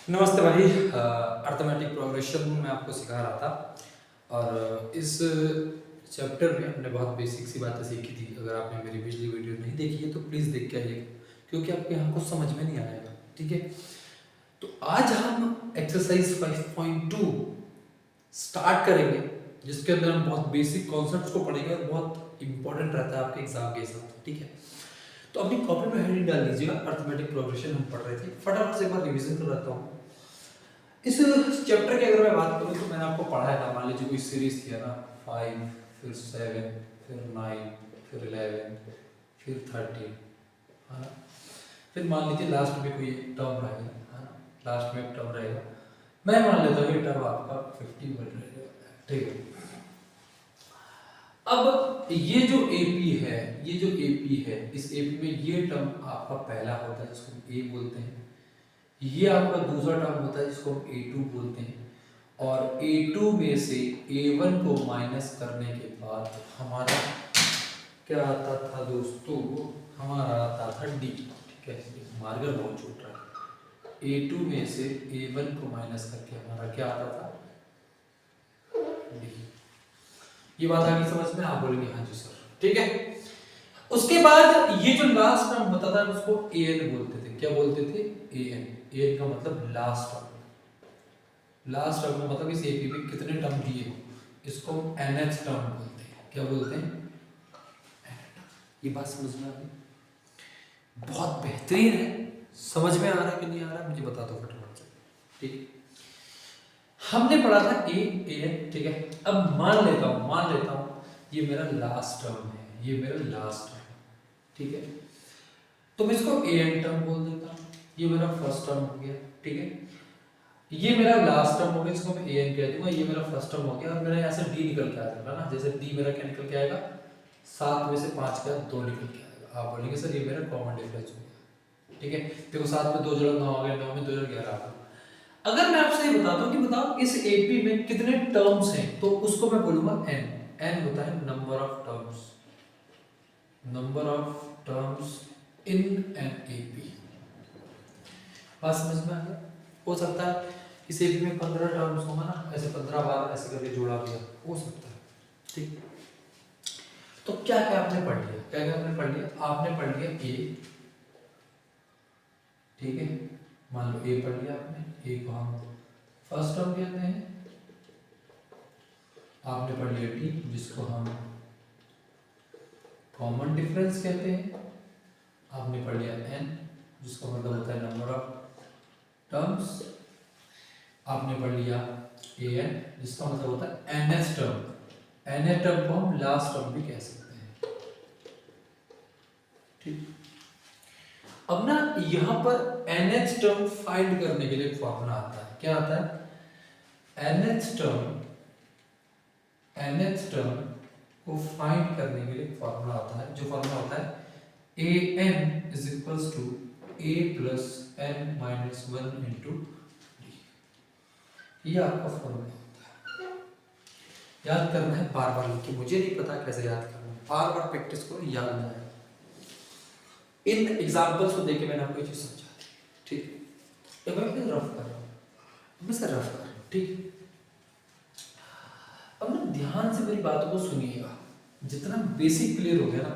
नमस्ते भाई। Arithmetic progression में आपको सिखा रहा था और इस चैप्टर में हमने बहुत बेसिक सी बातें सीखी थी। अगर आपने मेरी पिछली वीडियो नहीं देखी है तो प्लीज़ देख के आइएगा, क्योंकि आपके यहाँ कुछ समझ में नहीं आएगा। ठीक है, तो आज हम एक्सरसाइज 5.2 स्टार्ट करेंगे, जिसके अंदर हम बहुत बेसिक कॉन्सेप्ट्स को पढ़ेंगे और बहुत इंपॉर्टेंट रहता है आपके एग्जाम के हिसाब से। ठीक है, तो अपनी कॉपी में हेडिंग डाल लीजिएगा, अर्थमेटिक प्रोग्रेशन हम पढ़ रहे थे। फटाफट से एक बार रिवीजन कर लेता हूँ। इस चैप्टर की अगर मैं बात करूँ तो मैंने आपको पढ़ाया था, मान लीजिए कोई सीरीज थी ना, 5 फिर 7 फिर 9 फिर 11 फिर 13, है ना। फिर मान लीजिए लास्ट में कोई टर्म रहेगा, है ना, लास्ट में एक टर्म रहेगा। मैं मान लेता हूँ ये टर्म आपका 51 रहेगा। ठीक है, अब ये जो एपी है, इस एपी में ये टर्म आपका पहला होता है जिसको हम ए बोलते हैं। ये आपका दूसरा टर्म होता है जिसको हम A2 बोलते हैं। और A2 में से A1 को माइनस करने के बाद हमारा क्या आता था दोस्तों, हमारा आता था D। ठीक है, मार्कर बहुत छोटा है। A2 में से A1 को माइनस करके हमारा क्या आता था, D। ये बात आगे समझ में आप बोलेंगे हाँ जी सर। ठीक है, उसके बाद ये जो लास्ट टर्म होता था उसको AN बोलते थे। क्या बोलते थे? AN। AN का मतलब लास्ट टर्म। लास्ट टर्म का मतलब इस एपी में कितने टर्म दिए हो, इसको हम NH टर्म बोलते हैं। क्या बोलते हैं? ये बात समझ में आ गई? बहुत बेहतरीन है। समझ में आ रहा है कि नहीं आ रहा है मुझे बता दो फटाफट से। ठीक, हमने पढ़ा था AN। ठीक है, अब मान लेता हूं ये मेरा लास्ट टर्म है, ये मेरा लास्ट टर्म। ठीक है, तो मैं इसको AN टर्म बोल देता हूँ। ये मेरा फर्स्ट टर्म हो गया। ठीक है, ये मेरा लास्ट टर्म हो गया, इसको मैं AN कह दूंगा। ये मेरा फर्स्ट टर्म हो गया और मेरा यहाँ से D निकल के आ जाएगा ना। जैसे D मेरा क्या निकल के आएगा, 7 में से 5 का 2 निकल के आएगा। आप बोलेंगे सर ये मेरा कॉमन डिफरेंस हो गया। ठीक है, देखो 7 में 2 जोड़ा 9 आ गया, 9 में 2 जोड़ा 11 आ गया। अगर मैं आपसे ये बताता हूँ कि बताओ इस AP में कितने टर्म्स हैं, तो उसको मैं बोलूंगा N। N होता है number of terms, number of terms in an AP। बात समझ में आ गया? हो सकता है इस AP में 15 टर्म्स होगा ना, ऐसे 15 बार ऐसे करके जोड़ा गया, हो सकता है। ठीक, तो क्या क्या आपने पढ़ लिया, क्या क्या आपने पढ़ लिया? आपने पढ़ लिया A। ठीक है, मान लो A पढ़ लिया आपने। A को हम फर्स्ट टर्म कहते हैं। आपने पढ़ लिया D, जिसको हम कॉमन डिफरेंस कहते हैं। आपने पढ़ लिया N, जिसका मतलब होता है नंबर ऑफ टर्म्स। आपने पढ़ लिया AN, जिसका मतलब होता है NH टर्म। NH टर्म को हम लास्ट टर्म भी कह सकते हैं। ठीक, अब ना यहां पर NH टर्म फाइंड करने के लिए एक फॉर्मूला आता है। क्या आता है? NH टर्म को फाइंड करने के लिए एक फॉर्मूला आता है, जो फॉर्मूला होता है AN is equals to A plus N minus 1 into D। ये आपका फॉर्मूला होता है। याद करना है बार बार लिख के, मुझे नहीं पता कैसे याद करना है, बार बार प्रैक्टिस करो, याद हो जाएगा। इन एग्जांपल्स को देके मैंने आपको ये चीज समझा दी। ठीक, एक बार मैं रफ कर रहा हूँ, मैं सर रफ कर रहा हूँ। ठीक, अब ना ध्यान से मेरी बातों को सुनिएगा। जितना बेसिक क्लियर हो गया ना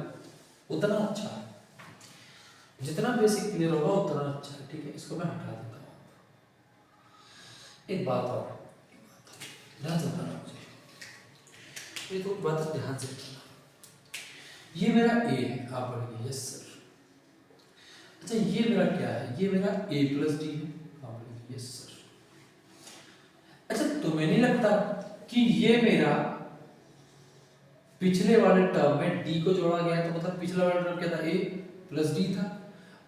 उतना अच्छा है, जितना बेसिक क्लियर होगा उतना अच्छा है। ठीक है, इसको मैं हटा देता हूँ। एक बात और ध्यान से बताना मुझे, ये तो बात ध्यान से बताना। ये मेरा A है, आप बोलेंगे यस सर। अच्छा ये मेरा क्या है? ये मेरा A प्लस D है, आप बोलेंगे यस सर। अच्छा तुम्हें नहीं लगता कि ये मेरा पिछले वाले टर्म में D को जोड़ा गया, तो मतलब पिछला वाला टर्म क्या था? A प्लस D था,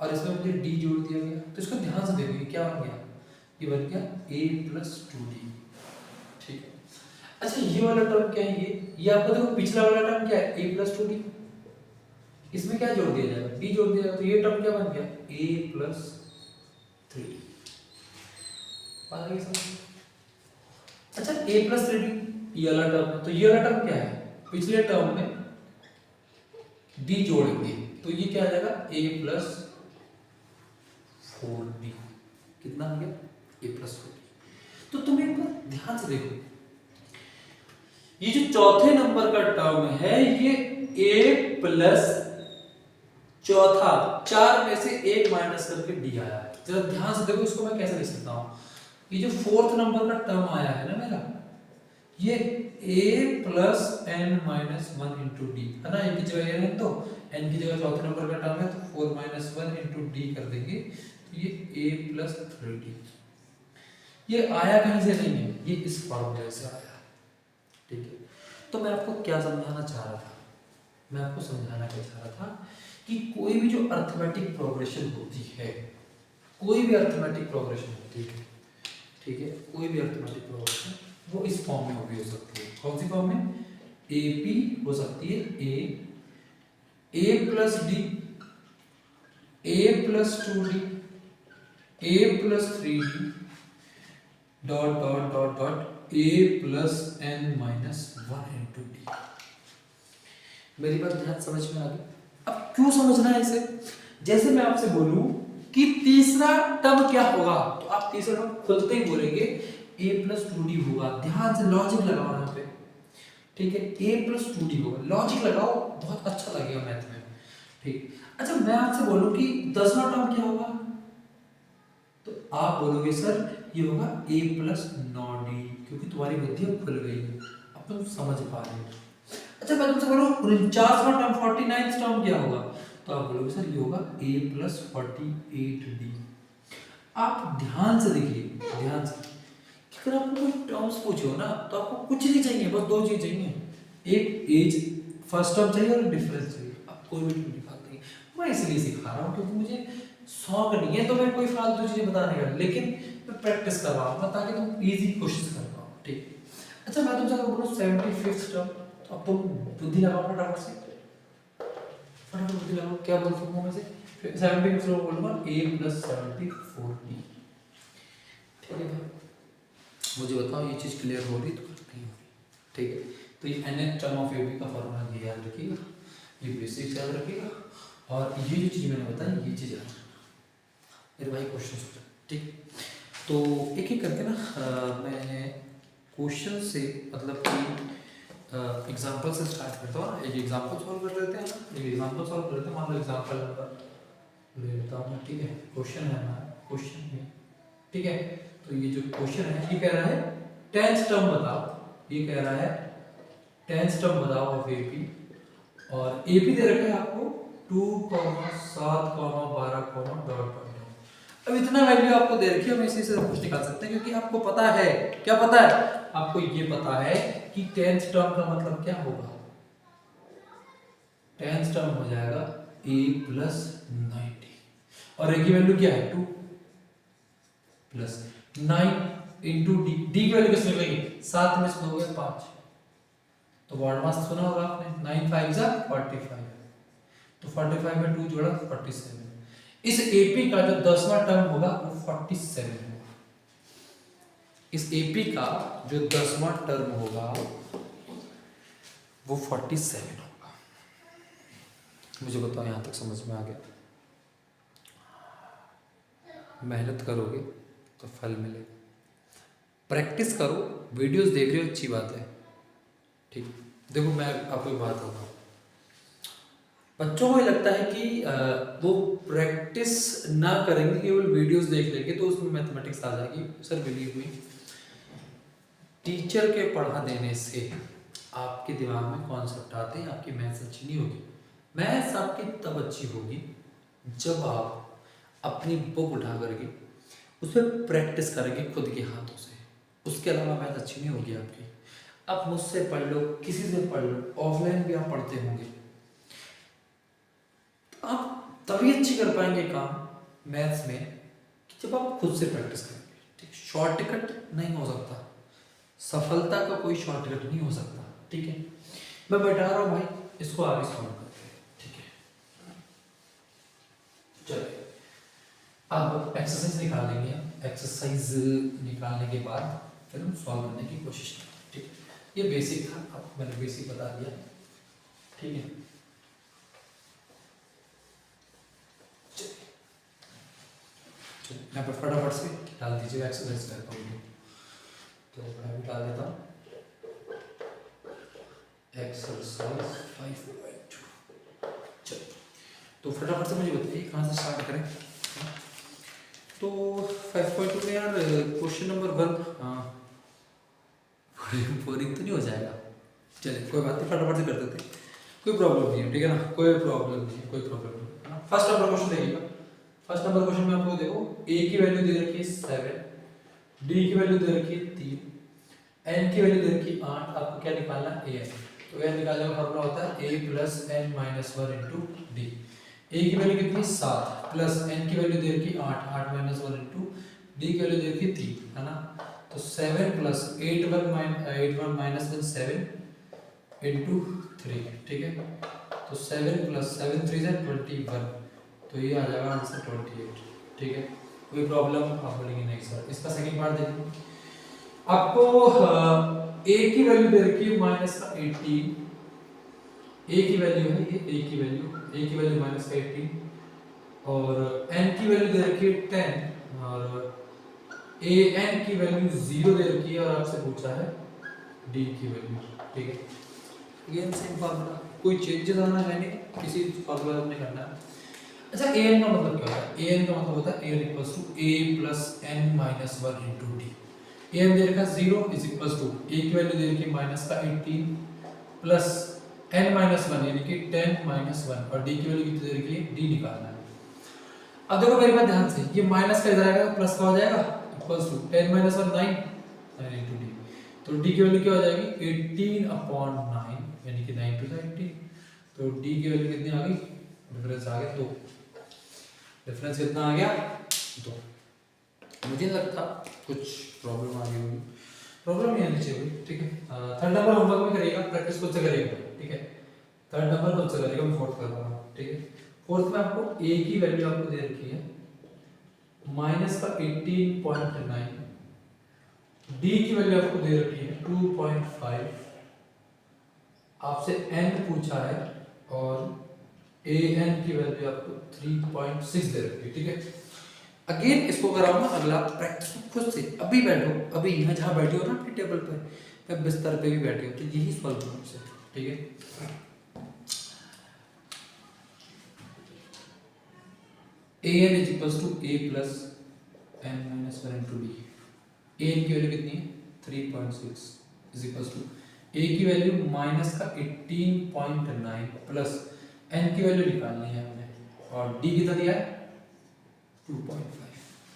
और इसमें मुझे D जोड़ दिया गया। तो इसको ध्यान से देखिए क्या बन गया, ये बन गया A प्लस 2D। ठीक है, अच्छा ये वाला टर्म क्या है? ये आपको देखो पिछला वाला टर्म क्या है? A plus 2D। इसमें क्या जोड़ दिया जाएगा? D जोड़ दिया जाएगा, तो ये टर्म क्या बन गया? A plus 3D। बात आ गई समझ? अच्छा A प्लस 3D ये वाला टर्म है, तो ये वाला टर्म क्या है? पिछले टर्म में D जोड़ेंगे तो ये क्या आ जाएगा? A plus 4D। कितना आ गया? ए प्लस 4d। तो तुम एक बार ध्यान से देखो, ये जो चौथे नंबर का टर्म है ये ए प्लस चौथा, 4 में से 1 माइनस करके डी आया है। जरा ध्यान से देखो इसको मैं कैसे लिख सकता हूँ। ये जो फोर्थ नंबर का टर्म आया है ना मेरा, ये a plus N minus 1 into d है ना, एक की जगह n है तो n की जगह चौथे नंबर का टर्म है तो 4 माइनस 1 इंटू डी कर देंगे तो ये a प्लस 3d। ये आया कहीं से नहीं है, ये इस फॉर्मूले से आया। ठीक है, तो मैं आपको क्या समझाना चाह रहा था, मैं आपको समझाना क्या चाह रहा था कि कोई भी जो अर्थमेटिक प्रोग्रेशन होती है, कोई भी अर्थमेटिक प्रोग्रेशन होती है, ठीक है, कोई भी अर्थमेटिक प्रोग्रेशन वो इस फॉर्म में भी हो सकती है। कौन सी फॉर्म में? ए पी हो सकती है, A plus D, A plus 2d, A plus 3d dot dot dot dot A plus N minus 1 into D. मेरी बात ध्यान समझ में आ गई? अब क्यों समझना है इसे? जैसे मैं आपसे बोलूं कि तीसरा टर्म क्या होगा तो आप तीसरा टर्म खुलते ही बोलेंगे a प्लस 2d होगा। ध्यान से लॉजिक लगाओ यहाँ पे, ठीक है, a प्लस 2d होगा, लॉजिक लगाओ, बहुत अच्छा लगेगा मैथ में। ठीक, अच्छा मैं आपसे बोलूं कि 10वां टर्म क्या होगा तो आप बोलोगे सर ये होगा a प्लस 9d, क्योंकि तुम्हारी बुद्धि अब खुल गई है, अब तुम समझ पा रहे हो। अच्छा मैं तुमसे बोलूं 49वां टर्म 49th टर्म क्या होगा तो आप बोलोगे सर ये होगा a प्लस 48d। आप ध्यान से देखिए, ध्यान से, अगर आपको कोई टर्म्स पूछे हो ना तो आपको कुछ नहीं चाहिए, बस दो चीज चाहिए, एक एज फर्स्ट टर्म चाहिए और डिफरेंस चाहिए। आप कोई भी टर्म निकाल देंगे। मैं इसलिए सिखा रहा हूँ क्योंकि मुझे शौक नहीं है तो मैं कोई फालतू चीजें बताने का, लेकिन मैं प्रैक्टिस कर रहा हूँ ताकि तुम इजी क्वेश्चंस कर पाओ। ठीक, अच्छा मैं तुमसे अगर बोलूँ 75th टर्म तो अब तुम बुद्धि लगाओ फटाफट से, फटाफट बुद्धि लगाओ, क्या बोल सकूँ मैं से 75th टर्म बोलूँगा a प्लस 74d। ठीक है भाई, मुझे बताओ ये चीज क्लियर हो रही तो नहीं हो रही? ठीक है, तो ये nth टर्म ऑफ ab का फॉर्मूला ये याद रखिएगा, ये बेसिक्स याद रखिएगा, और ये जो चीज मैंने बताई ये चीज याद रखना मेरे भाई, क्वेश्चन हो जाए। ठीक, तो एक एक करके ना मैं क्वेश्चन से मतलब कि एग्जांपल से स्टार्ट करता हूँ। एक एग्जांपल सॉल्व कर लेते हैं ना, एक एग्जांपल सॉल्व कर लेते हैं। मान लो एग्जांपल नंबर ले लेता हूँ, ठीक है, क्वेश्चन है ना, क्वेश्चन में, ठीक है, तो ये जो क्वेश्चन है ये कह रहा है 10th टर्म बताओ, ये कह रहा है 10th टर्म बताओ ऑफ एपी, और एपी दे रखा है आपको 2, 7, 12, डॉट डॉट। अब इतना वैल्यू आपको दे रखी है, हम इसी से कुछ निकाल सकते हैं क्योंकि आपको पता है, क्या पता है आपको, ये पता है कि 10th टर्म का मतलब क्या होगा। 10th टर्म हो जाएगा a प्लस 90 और a की वैल्यू क्या है 2 प्लस 9 इंटू डी, डी की वैल्यू किसने लगाई 7 में से 2 गए 5, तो वर्ड मास सुना होगा आपने, 9 5 जा 45, तो 45 में 2 जोड़ा 47। इस एपी का जो 10वां टर्म होगा वो 47 होगा। इस एपी का जो 10वां टर्म होगा वो 47 होगा। मुझे बताओ यहां तक समझ में आ गया? मेहनत करोगे तो फल मिलेगा, प्रैक्टिस करो, वीडियोस देख रहे हो अच्छी बात है। ठीक, देखो मैं आपको एक बात बताऊँ, बच्चों को ये लगता है कि वो प्रैक्टिस ना करेंगे, केवल वीडियोस देख लेंगे तो उसमें मैथमेटिक्स आ जाएगी। सर बिलीव मी, टीचर के पढ़ा देने से आपके दिमाग में कॉन्सेप्ट आते हैं, आपकी मैथ्स अच्छी नहीं होगी। मैथ्स आपकी तब अच्छी होगी जब आप अपनी बुक उठा करके उस पर प्रैक्टिस करेंगे खुद के हाथों से, उसके अलावा मैथ अच्छी नहीं होगी आपकी। आप मुझसे पढ़ लो, किसी से पढ़ लो, ऑफलाइन भी आप पढ़ते होंगे, तो आप तभी अच्छी कर पाएंगे काम मैथ्स में कि जब आप खुद से प्रैक्टिस करेंगे। ठीक, शॉर्टकट नहीं हो सकता, सफलता का कोई शॉर्टकट नहीं हो सकता। ठीक है, मैं बैठा रहा हूँ भाई, इसको आगे सॉल्व करते हैं। ठीक है, चलिए अब एक्सरसाइज निकाल लेंगे। एक्सरसाइज निकालने के बाद फिर हम सॉल्व करने की कोशिश करेंगे। ठीक है, ये बेसिक था, आपको मैंने बेसिक बता दिया। ठीक है, यहाँ पर फटाफट से डाल दीजिएगा, एक्सरसाइज करता हूँ तो मैं भी डाल देता हूँ एक्सरसाइज 5.2। चलो तो फटाफट से मुझे बताइए कहाँ से स्टार्ट करें। तो 5.2 में यार क्वेश्चन नंबर 1 बोरिंग तो नहीं हो जाएगा, चलिए कोई बात नहीं, फटाफट से कर देते हैं, कोई प्रॉब्लम नहीं है, ठीक है ना, कोई प्रॉब्लम नहीं है, कोई प्रॉब्लम नहीं है। फर्स्ट नंबर क्वेश्चन देखिएगा, फर्स्ट नंबर क्वेश्चन में आपको देखो a की वैल्यू दे रखी है 7, d की वैल्यू दे रखी है 3, n की वैल्यू दे रखी है 8, आपको क्या निकालना है an। तो n निकालने का फॉर्मूला होता है a plus n minus 1 into D. a की वैल्यू कितनी है 7 प्लस n की वैल्यू दे रखी है 8, 8 माइनस 1 इंटू d की वैल्यू दे रखी है 3, है ना। तो 7 प्लस 8 1 माइनस 1 7 इंटू 3, ठीक है। तो 7 प्लस 7 3 है 21, तो ये आ जाएगा आंसर 28, ठीक है। कोई प्रॉब्लम आप बोलेंगे नहीं सर। इसका सेकंड पार्ट देखिए, आपको a की वैल्यू दे रखी है माइनस का 18, a की वैल्यू है ये, a की वैल्यू माइनस का 18 और n की वैल्यू दे रखी है 10 और an की वैल्यू 0 दे रखी है और आपसे पूछा है d की वैल्यू, ठीक है। अगेन सेम फार्मूला, कोई चेंजेस आना है नहीं, किसी फार्मूला आपने करना है। अच्छा an का मतलब क्या होता है? an का मतलब होता है an equals to a plus n minus 1 into d. an दे रखा 0 इज इक्वल्स टू a की वैल्यू दे रखी माइनस का 18 प्लस n माइनस 1 यानी कि 10 माइनस 1 और d की वैल्यू कितनी दे रखी है, d निकालना है। अब देखो मेरे पास ध्यान से, ये माइनस का इधर आएगा प्लस का हो जाएगा इक्वल्स टू 10 माइनस 1 9 इंटू डी। तो d की वैल्यू क्या हो जाएगी 18/9 यानी कि 9 टू 19। तो d की वैल्यू कितनी आ गई, डिफरेंस आ गया 2, डिफरेंस कितना आ गया 2। मुझे लगता कुछ प्रॉब्लम आ गई होगी, प्रॉब्लम नहीं आनी चाहिए, ठीक है। थर्ड नंबर होमवर्क में करिएगा, प्रैक्टिस खुद से करिएगा, ठीक है। थर्ड नंबर खुद से करिएगा, मैं फोर्थ कर रहा हूँ, ठीक है। फोर्थ में आपको a की वैल्यू आपको दे रखी है माइनस का 18.9, d की वैल्यू आपको दे रखी है 2.5, आपसे n पूछा है और an की वैल्यू आपको 3.6 दे रखी है, ठीक है। अगेन इसको कराओ ना, अगला प्रैक्टिस खुद से, अभी बैठो, अभी यहाँ जहाँ बैठे हो ना अपने टेबल पे या बिस्तर पे भी बैठे हो, तो यही सॉल्व करो से, ठीक है। an is equals to a plus n minus 1 into d. an की वैल्यू कितनी है 3.6 इज इक्वल्स टू a की वैल्यू माइनस का 18.9 प्लस n की वैल्यू निकालनी है हमने और d कितना दिया है 2.5,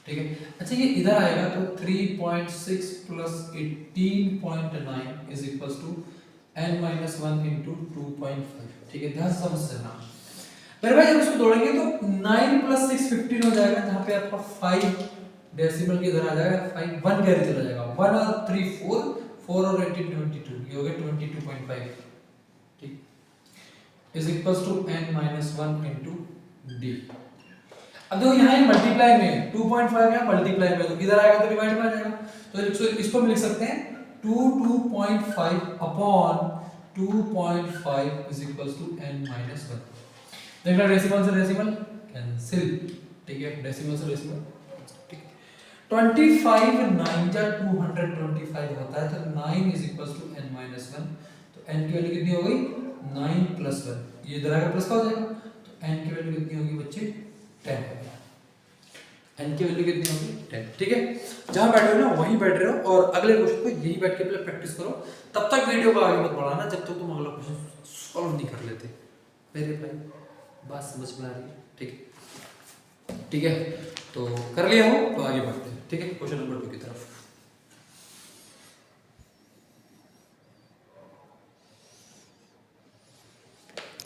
ठीक है। अच्छा ये इधर आएगा तो 3.6 plus 18.9 is equals to n minus 1 into 2.5, ठीक है। ध्यान से समझना मेरे भाई, जब इसको तोड़ेंगे तो 9 प्लस 6 15 हो जाएगा, जहाँ पे आपका 5 डेसिमल के इधर आ जाएगा, 5 1 कैरी चला जाएगा, 1 और 3 4 4 और 18 22, ये हो गया 22.5, ठीक, is equals to n minus 1 into d. अब देखो यहाँ ये मल्टीप्लाई में 2.5 यहाँ मल्टीप्लाई में, तो इधर आएगा तो डिवाइड में आ जाएगा, तो इसको हम लिख सकते हैं 2.5 upon 2.5 is equals to n minus 1। देखना डेसिमल से डेसिमल कैंसिल, ठीक है, डेसिमल से डेसिमल, ठीक है। 25 9 जा 225 होता है, तो 9 is equals to n minus 1, तो n की वैल्यू कितनी हो गई 9 प्लस 1, ये इधर आकर प्लस का हो जाएगा, तो n की वैल्यू कितनी होगी बच्चे 10 हो गया, n की वैल्यू कितनी होगी 10, ठीक है। जहां बैठे हो ना वहीं बैठ रहे हो और अगले क्वेश्चन को यही बैठ के पहले प्रैक्टिस करो, तब तक वीडियो को आगे मत बढ़ाना जब तक तुम अगला क्वेश्चन सॉल्व नहीं कर लेते। मेरे भाई बात समझ में आ रही है, ठीक है, ठीक है। तो कर लिया हो तो आगे बढ़ते हैं, ठीक है, क्वेश्चन नंबर 2 की तरफ।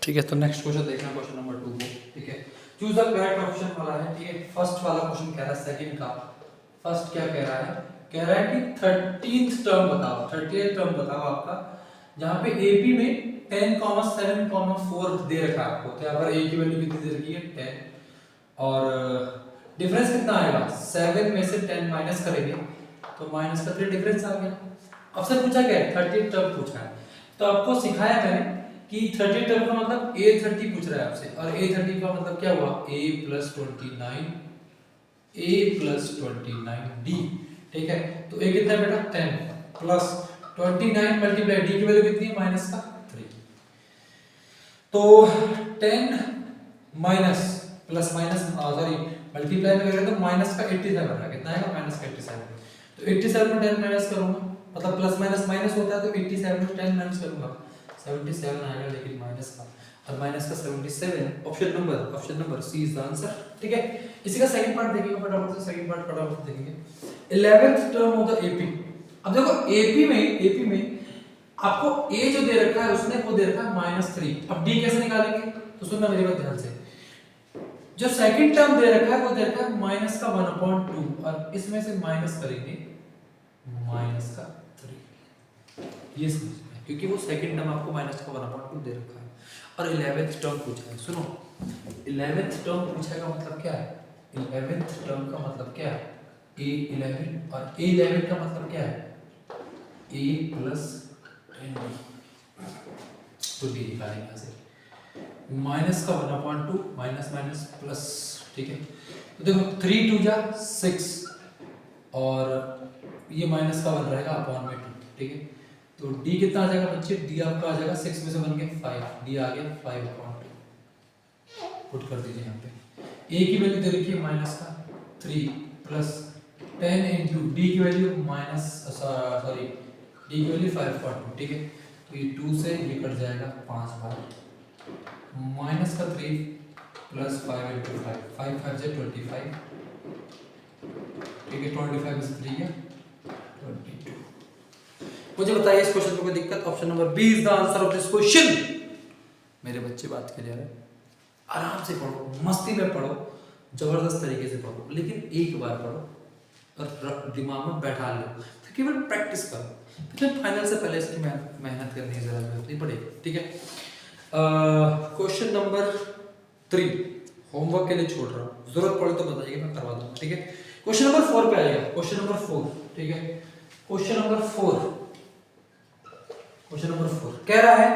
ठीक है, तो नेक्स्ट क्वेश्चन देखना, क्वेश्चन नंबर 2 को, ठीक है। चूज द करेक्ट ऑप्शन वाला है, ठीक है। फर्स्ट वाला क्वेश्चन कह रहा है सेकंड का, फर्स्ट क्या कह रहा है, कह रहा है कि 13th टर्म बताओ, 30th टर्म बताओ आपका, जहां पे एपी में 10,7,4 दे रखा है आपको, तो यहाँ पर a की वैल्यू कितनी दे रखी है 10 और डिफरेंस कितना आएगा 7 में से 10 माइनस करेंगे तो माइनस का 3 डिफरेंस आ गया। आपसे पूछा क्या है 30 टर्म पूछा है, तो आपको सिखाया मैंने कि 30 टर्म का मतलब a30 पूछ रहा है आपसे, और a30 का मतलब क्या हुआ a + 29 a प्लस 29d। ठीक है, तो a कितना है बेटा 10 प्लस 29 मल्टीप्लाई d की वैल्यू कितनी है माइनस का 3। तो 10 minus plus minus sorry multiply में करें तो माइनस का 87 है, कितना आएगा माइनस का 87। तो 87 में 10 माइनस करूंगा, मतलब प्लस माइनस माइनस होता है, तो 87 में 10 माइनस करूंगा 77 आएगा, लेकिन माइनस का और माइनस का 77, option number C is the answer. ठीक है, इसी का सेकंड पार्ट देखिएगा फटाफट से, सेकंड पार्ट फटाफट देखेंगे। 11th term of the AP. अब देखो एपी में आपको a जो दे रखा है उसने वो दे रखा है -3। अब d कैसे निकालेंगे, तो सुनना मेरी बात ध्यान से। जो सेकंड टर्म दे रखा है वो दे रखा है माइनस का 1/2 और इसमें से माइनस करेंगे माइनस का 3। ये समझना है, क्योंकि वो सेकंड टर्म आपको माइनस का 1/2 दे रखा है और 11th टर्म पूछा है। सुनो, 11th टर्म पूछा का मतलब क्या है, 11th टर्म का मतलब क्या है, a11 और a11 का मतलब क्या है a प्लस d। तो d निकालेंगे यहाँ से, माइनस का 1/2 माइनस माइनस प्लस। ठीक है, तो देखो 3 2 जा 6 और ये माइनस का 1 रहेगा अपॉन में 2। ठीक है, तो d कितना आ जाएगा बच्चे, d आपका आ जाएगा 6 में से बन गया 5, d आ गया 5/2। पुट कर दीजिए यहाँ पे। a की वैल्यू दे रखी है माइनस का 3 प्लस 10 इंटू d की वैल्यू माइनस सॉरी d की वैल्यू 5/2। ठीक है, तो ये 2 से ये कट जाएगा 5 बार, माइनस का 3 प्लस 5 इंटू 5, 5 5 से 25। ठीक है, 25 में से 3 है 22। मुझे बताइए इस क्वेश्चन में कोई दिक्कत? Option number B is the answer of this question. मेरे बच्चे बात के लिए आराम से पढ़ो, मस्ती में पढ़ो, जबरदस्त तरीके से पढ़ो, लेकिन एक बार पढ़ो और दिमाग में बैठा लो, तो केवल प्रैक्टिस करो, फिर फाइनल से पहले इसकी मेहनत करने की जरूरत नहीं पड़ेगी। ठीक है, क्वेश्चन नंबर 3 होमवर्क के लिए छोड़ रहा हूँ, जरूरत पड़े तो बताइएगा, मैं करवा दूंगा। ठीक है, क्वेश्चन नंबर 4 पे आएगा, क्वेश्चन नंबर 4। ठीक है, क्वेश्चन नंबर 4 कह रहा है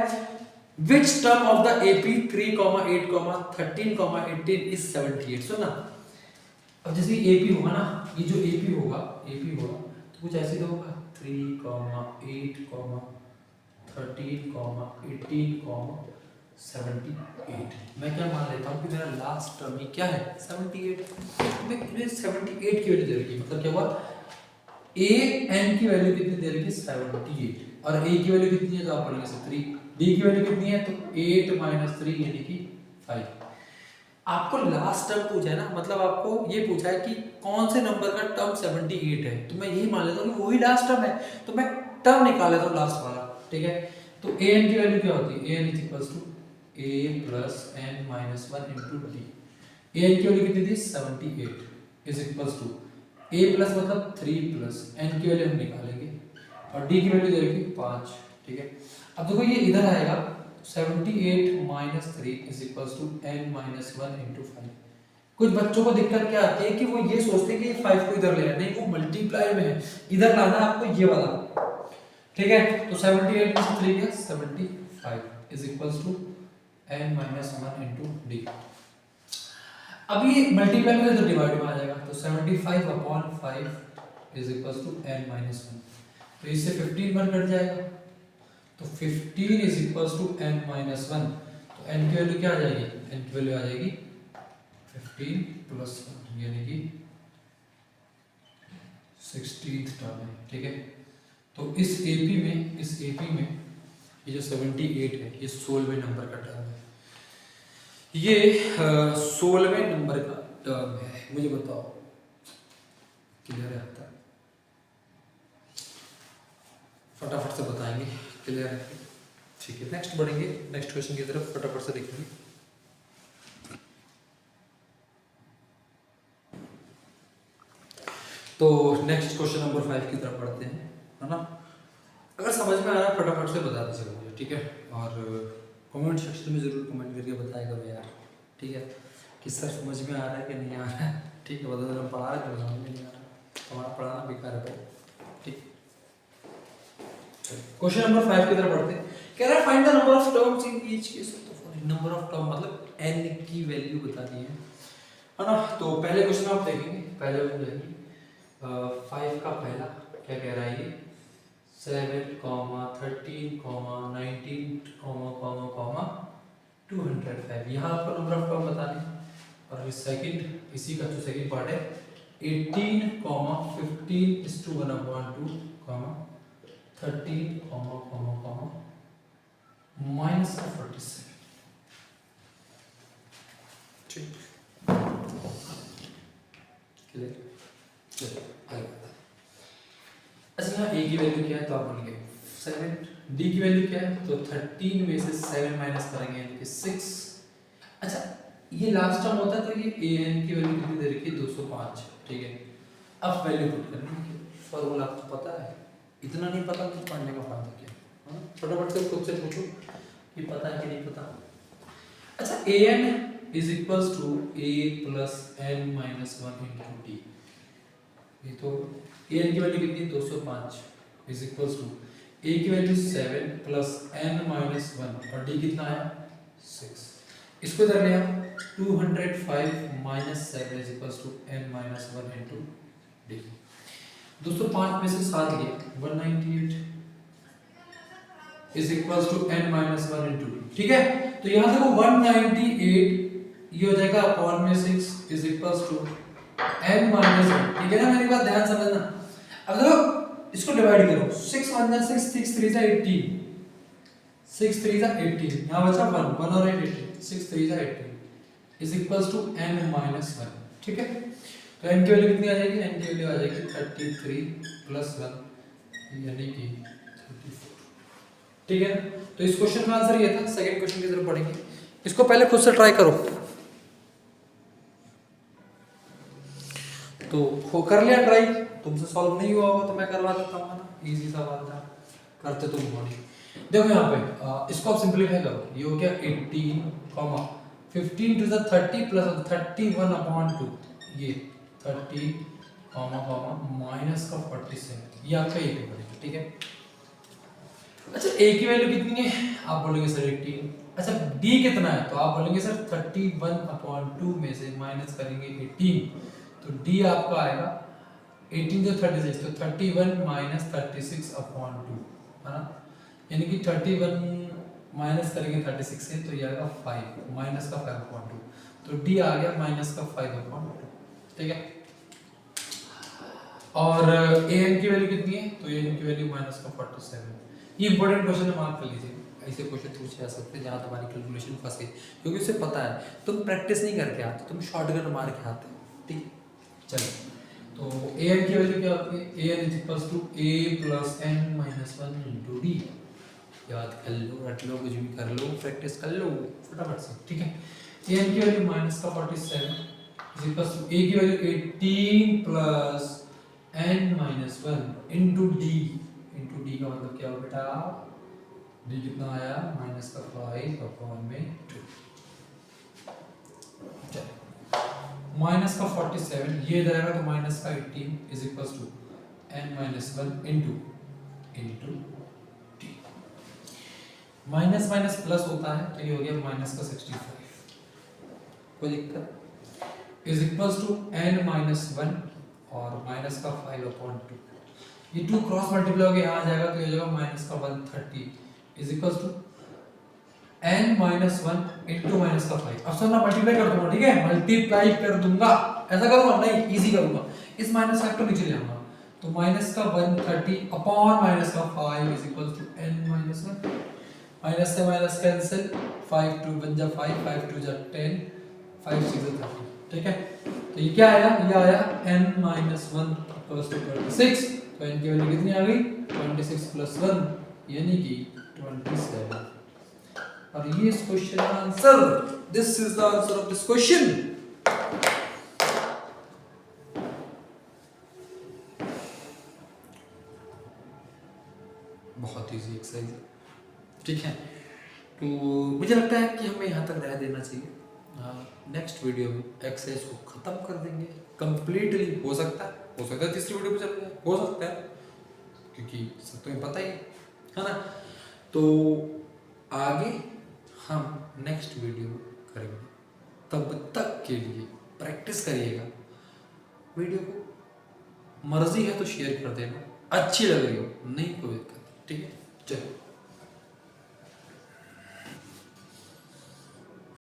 which term of the AP 3, 8, 13, 18 is 78। सुनना, अब जैसे AP होगा ना, ये जो AP होगा तो कुछ ऐसे तो होगा 3, 8, 13, 18, 78। मैं क्या मान लेता हूँ कि मेरा लास्ट टर्म ही क्या है 78। मैं इन्हें 78 की वैल्यू दे रखी है, मतलब क्या हुआ a n की वैल्यू कितनी दे रखी है 78 और a की वैल्यू कितनी है तो आप पढ़ेंगे 3, d की वैल्यू कितनी है तो 8 - 3 यानी कि 5। आपको लास्ट टर्म पूछा है ना, मतलब आपको ये पूछा है कि कौन से नंबर का टर्म 78 है, तो मैं यही मान लेता हूँ कि वही लास्ट टर्म है, तो मैं टर्म निकाल लेता हूँ लास्ट वाला। ठीक है, तो a n की वैल्यू क्या होती है, a n a plus n minus 1 into d। a n की वैल्यू कितनी थी 78 is equals to a plus मतलब 3 प्लस n की वैल्यू हम निकालेंगे और d की वैल्यू दे रखी 5। ठीक है, अब देखो ये इधर आएगा 78 minus 3 is equals to n minus 1 into 5। कुछ बच्चों को दिक्कत क्या आती है कि वो ये सोचते हैं कि ये 5 को इधर ले आना, नहीं वो मल्टीप्लाई में है, इधर लाना है आपको ये वाला। ठीक है, तो 78 में से 3 गया 75 is equals to n minus 1 into d। अब ये मल्टीप्लाई में तो डिवाइड में आ जाएगा, तो 75/5 is equals to n minus 1। तो इससे 15 बार कट जाएगा, तो 15 is equals to n minus 1। तो n की वैल्यू क्या आ जाएगी, n की वैल्यू आ जाएगी 15 प्लस 1 यानी कि 16th टर्म है। ठीक है, तो इस AP में ये जो 78 है ये 16वें नंबर का टर्म है, ये 16वें नंबर का टर्म है। मुझे बताओ क्लियर है? आता फटाफट से बताएंगे, क्लियर है? ठीक है, नेक्स्ट बढ़ेंगे, नेक्स्ट क्वेश्चन की तरफ फटाफट से देखेंगे। तो नेक्स्ट क्वेश्चन नंबर 5 की तरफ बढ़ते हैं, है ना? अगर समझ में आ रहा है फटाफट से बता दीजिएगा मुझे। ठीक है, और कमेंट सेक्शन में जरूर कमेंट करके बताया करो यार। ठीक है, कि सर समझ में आ रहा है कि नहीं आ रहा है। ठीक है, बता देना, पढ़ा रहे तो समझ में नहीं आ रहा, हमारा पढ़ाना बेकार है। ठीक, क्वेश्चन नंबर 5 की तरफ बढ़ते हैं। कह रहा है find the number of terms in each case of the following. Number of term मतलब n की वैल्यू बतानी है है ना। तो पहले क्वेश्चन आप देखेंगे, पहले क्वेश्चन देखेंगे 5 का पहला क्या कह रहा है ये 7, 13, 19, 205। यहाँ आपको नंबर ऑफ टर्म बताने और सेकंड इसी का जो सेकंड पार्ट है 18, 15:1/2, 13, -47। ठीक, क्लियर। चलो आगे बढ़ते हैं। अच्छा यहाँ ए की वैल्यू क्या है तो आप बोलेंगे 7, डी की वैल्यू क्या है तो 13 में से 7 माइनस करेंगे यानी कि 6। अच्छा ये लास्ट टर्म होता है तो ये ए एन की वैल्यू कितनी दे रखी है 205। ठीक है, अब वैल्यू पुट करनी है, फॉर्मूला आपको पता है, इतना नहीं पता तो पढ़ने का फायदा क्या है। फटाफट से खुद से पूछो कि पता है कि नहीं पता। अच्छा A N is equals to A plus N minus 1 into D. ये तो ए एन की वैल्यू कितनी है 205 इज इक्वल्स टू ए की वैल्यू 7 प्लस एन माइनस 1 और डी कितना आया 6। इसको इधर ले आओ 205 minus 7 is equals to n minus 1 into d. 205 में से 7 लिए 198 is equals to n minus 1 into d. ठीक है, तो यहाँ देखो 198 ये हो जाएगा अपॉन में 6 is equals to n minus 1। ठीक है ना, मेरी बात ध्यान समझना। अब देखो इसको डिवाइड करो 6 1 6 6 3 18 6 3 18 यहाँ बचा 1 1 और 8 18 6 3 18 is equals to n minus 1। ठीक है, तो n की वैल्यू कितनी आ जाएगी, n की वैल्यू आ जाएगी 33 प्लस 1 यानी कि 34। ठीक है, तो इस क्वेश्चन का आंसर ये था। सेकंड क्वेश्चन की तरफ पढ़ेंगे, इसको पहले खुद से ट्राई करो। तो हो कर लिया ट्राई, तुमसे सॉल्व नहीं हुआ होगा तो मैं करवा देता हूँ ना, इजी सा बात था, करते तुम हो नहीं। देखो यहाँ पे इसको आप सिंपलीफाई करो, ये हो गया 18, 15 टू द 30 प्लस 31/2 ये 30, माइनस का 47 ये आपका ये पड़ेगा। ठीक है, अच्छा ए की वैल्यू कितनी है आप बोलेंगे सर 18। अच्छा डी कितना है तो आप बोलेंगे सर 31/2 में से माइनस करेंगे 18 तो डी आपका आएगा 18 तो 36 तो 31 माइनस 36/2 है ना, यानी कि 31 माइनस करेंगे 36 से तो ये आएगा 5 माइनस का 5/2 तो डी आ गया माइनस का 5/2। ठीक है, और ए एन की वैल्यू कितनी है तो ए एन की वैल्यू माइनस का 47। ये इंपॉर्टेंट क्वेश्चन है, मार्क कर लीजिए। ऐसे क्वेश्चन पूछे जा सकते हैं जहाँ तुम्हारी कैलकुलेशन फंसे, क्योंकि उसे पता है तुम प्रैक्टिस नहीं करके आते, तुम शॉर्टकट मार के आते हो। ठीक, चलिए तो ए एन की वैल्यू क्या होती है, ए N is equals to A plus N minus 1 into D. याद कर लो, रट लो, कुछ भी कर लो, प्रैक्टिस कर लो फटाफट से। ठीक है, ए एन की वैल्यू माइनस का 47 इज इक्वल्स टू ए की value 18 plus N minus 1 into d. Into d का मतलब क्या हो बेटा, डी कितना आया माइनस का 5/2 माइनस का 47 ये जाएगा तो माइनस का 18 is equals to n minus 1 into d. Minus minus plus होता है तो ये हो गया माइनस का 65 कोई दिक्कत is equals to n minus 1 और माइनस का 5/2 ये 2 क्रॉस मल्टीप्लाई हो गया यहाँ आ जाएगा तो ये हो जाएगा माइनस का 130 is equals to n minus 1 into minus का 5। अब सर मैं मल्टीप्लाई कर दूंगा, ठीक है मल्टीप्लाई कर दूंगा, ऐसा करूंगा नहीं, इजी करूंगा, इस माइनस फैक्टर नीचे ले आऊंगा तो माइनस का 130 अपॉन माइनस का 5 is equal to n minus 1। Minus से माइनस कैंसिल, 5 2 बन जा 5 5 2 जा 10 5 6 जा 30। ठीक है, तो ये क्या आया, ये आया n माइनस 1 इक्वल्स टू 26। तो n की वैल्यू कितनी आ गई 26 प्लस 1 यानी कि 27। और ये इस क्वेश्चन का answer, this is the answer of this question. बहुत इजी एक्सरसाइज है। ठीक है, तो मुझे लगता है कि हमें यहाँ तक रह देना चाहिए। नेक्स्ट वीडियो में एक्सरसाइज को खत्म कर देंगे कंप्लीटली। हो सकता है तीसरी वीडियो पे चल जाए, हो सकता है, क्योंकि सब तुम्हें पता ही है ना। तो आगे हम नेक्स्ट वीडियो करेंगे, तब तक के लिए प्रैक्टिस करिएगा। वीडियो को मर्जी है तो शेयर कर देना, अच्छी लग रही हो नहीं कोई दिक्कत।